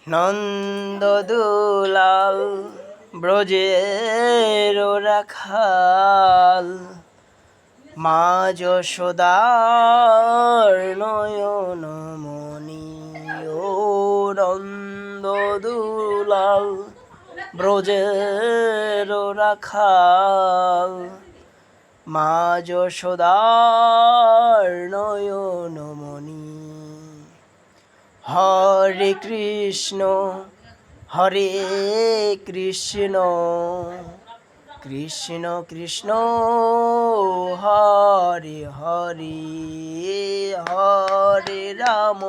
নন্দদুলাল ব্রজের রাখাল, মা যশোদার নয়নমণি। ও নন্দদুলাল ব্রজের রাখাল, মা যশোদার নয়নমণি। হরে কৃষ্ণ হরে কৃষ্ণ কৃষ্ণ কৃষ্ণ হরে হরে, হরে রাম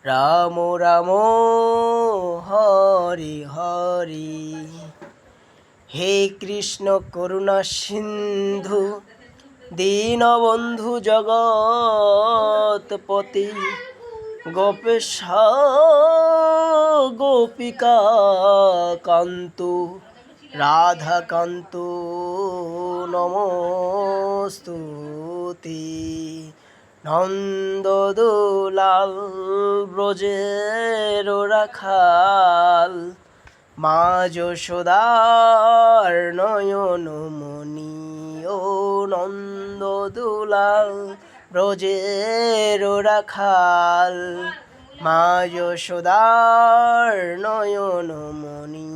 রাম রাম হরে হরে। হে কৃষ্ণ করুণা সিন্ধু দীনবন্ধু জগৎপতি, গোপেশ গোপিকা কান্ত রাধাকান্ত নমস্তুতে। নন্দদুলাল ব্রজের রাখাল, মা যশোদার নয়নমণি। ও নন্দদুলাল ব্রজের রাখাল, মা যশোদার নয়নমণি।